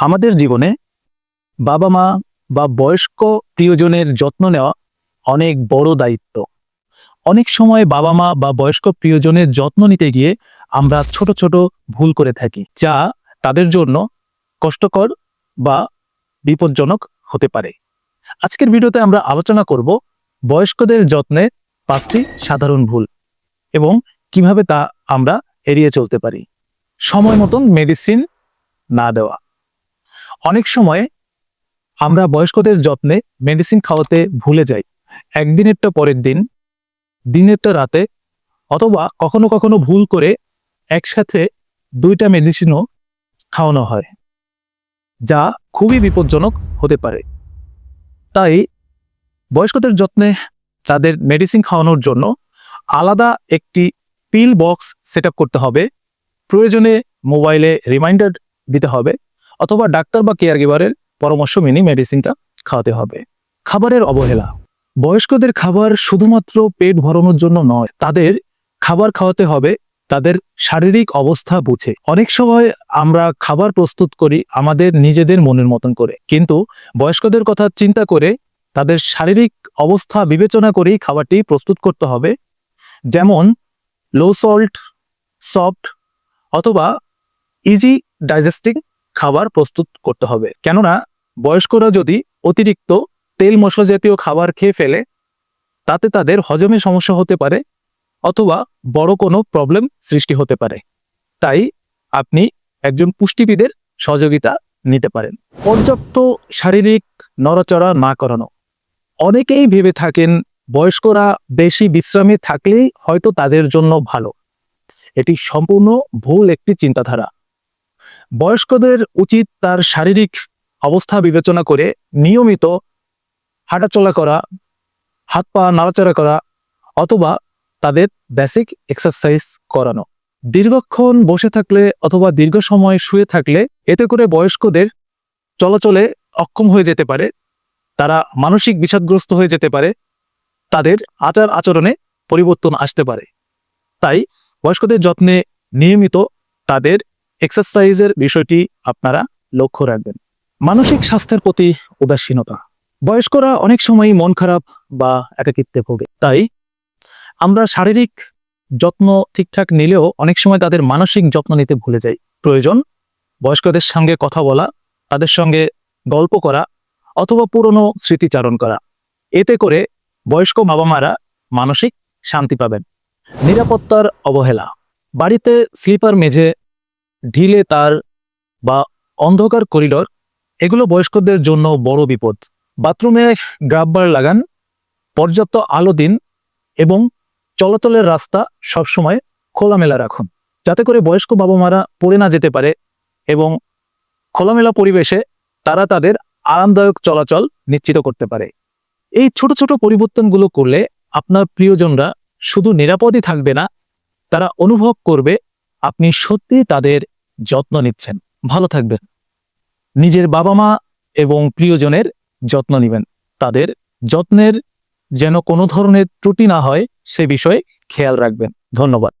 আমাদের জীবনে বাবা মা বা বয়স্ক প্রিয়জনের যত্ন নেওয়া অনেক বড় দায়িত্ব। অনেক সময় বাবা মা বা বয়স্ক প্রিয়জনের যত্ন নিতে গিয়ে আমরা ছোট ছোট ভুল করে থাকি, যা তাদের জন্য কষ্টকর বা বিপজ্জনক হতে পারে। আজকের ভিডিওতে আমরা আলোচনা করব বয়স্কদের যত্নে 5টি সাধারণ ভুল এবং কিভাবে তা আমরা এড়িয়ে চলতে পারি। সময় মতন মেডিসিন না দেওয়া। অনেক সময় আমরা বয়স্কদের যত্নে মেডিসিন খাওয়াতে ভুলে যাই। একদিনেরটা পরের দিন, দিনেরটা রাতে, অথবা কখনো কখনো ভুল করে একসাথে 2টা মেডিসিনও খাওয়ানো হয়, যা খুবই বিপজ্জনক হতে পারে। তাই বয়স্কদের যত্নে তাদের মেডিসিন খাওয়ানোর জন্য আলাদা একটি পিল বক্স সেট করতে হবে। প্রয়োজনে মোবাইলে রিমাইন্ডার দিতে হবে, অথবা ডাক্তার বা কেয়ার গিভারের পরামর্শ মেনে মেডিসিনটা খাওয়াতে হবে। খাবারের অবহেলা। বয়স্কদের খাবার শুধুমাত্র পেট ভরানোর জন্য নয়, তাদের খাবার খাওয়াতে হবে তাদের শারীরিক অবস্থা বুঝে। অনেক সময় আমরা খাবার প্রস্তুত করি আমাদের নিজেদের মনের মতন করে, কিন্তু বয়স্কদের কথা চিন্তা করে তাদের শারীরিক অবস্থা বিবেচনা করেই খাবারটি প্রস্তুত করতে হবে। যেমন লো সল্ট, সফট অথবা ইজি ডাইজেস্টিং খাবার প্রস্তুত করতে হবে। কেননা বয়স্করা যদি অতিরিক্ত তেল মশলা জাতীয় খাবার খেয়ে ফেলে, তাতে তাদের হজমে সমস্যা হতে পারে অথবা বড় কোনো প্রবলেম সৃষ্টি হতে পারে। তাই আপনি একজন পুষ্টিবিদের সহযোগিতা নিতে পারেন। পর্যাপ্ত শারীরিক নড়াচড়া না করানো। অনেকেই ভেবে থাকেন বয়স্করা বেশি বিশ্রামে থাকলেই হয়তো তাদের জন্য ভালো। এটি সম্পূর্ণ ভুল একটি চিন্তাধারা। বয়স্কদের উচিত তার শারীরিক অবস্থা বিবেচনা করে নিয়মিত হাঁটাচলা করা, হাত পা নাড়াচাড়া করা, অথবা তাদের বেসিক এক্সারসাইজ করানো। দীর্ঘক্ষণ বসে থাকলে অথবা দীর্ঘ সময় শুয়ে থাকলে এতে করে বয়স্কদের চলাচলে অক্ষম হয়ে যেতে পারে, তারা মানসিক বিষাদগ্রস্ত হয়ে যেতে পারে, তাদের আচার আচরণে পরিবর্তন আসতে পারে। তাই বয়স্কদের যত্নে নিয়মিত তাদের এক্সারসাইজের বিষয়টি আপনারা লক্ষ্য রাখবেন। মানসিক স্বাস্থ্যের প্রতি উদাসীনতা। বয়স্করা অনেক সময়ই মন খারাপ বা একাকিত্বে ভোগে। তাই আমরা শারীরিক যত্ন ঠিকঠাক নিলেও অনেক সময় তাদের মানসিক যত্ন নিতে ভুলে যাই। প্রয়োজন বয়স্কদের সঙ্গে কথা বলা, তাদের সঙ্গে গল্প করা, অথবা পুরনো স্মৃতিচারণ করা। এতে করে বয়স্ক বাবা মারা মানসিক শান্তি পাবেন। নিরাপত্তার অবহেলা। বাড়িতে স্লিপার মেঝে, ঢিলে তার বা অন্ধকার করিডর, এগুলো বয়স্কদের জন্য বড় বিপদ। বাথরুমে গ্রাববার লাগান, পর্যাপ্ত আলো দিন এবং চলাচলের রাস্তা সবসময় খোলামেলা রাখুন, যাতে করে বয়স্ক বাবা মারা পড়ে না যেতে পারে এবং খোলামেলা পরিবেশে তারা তাদের আরামদায়ক চলাচল নিশ্চিত করতে পারে। এই ছোট ছোট পরিবর্তনগুলো করলে আপনার প্রিয়জনরা শুধু নিরাপদই থাকবে না, তারা অনুভব করবে আপনি সত্যি তাদের যত্ন নিচ্ছেন। ভালো থাকবেন, নিজের বাবা মা এবং প্রিয়জনের যত্ন নেবেন, তাদের যত্নের যেন কোনো ধরনের ত্রুটি না হয় সে বিষয়ে খেয়াল রাখবেন। ধন্যবাদ।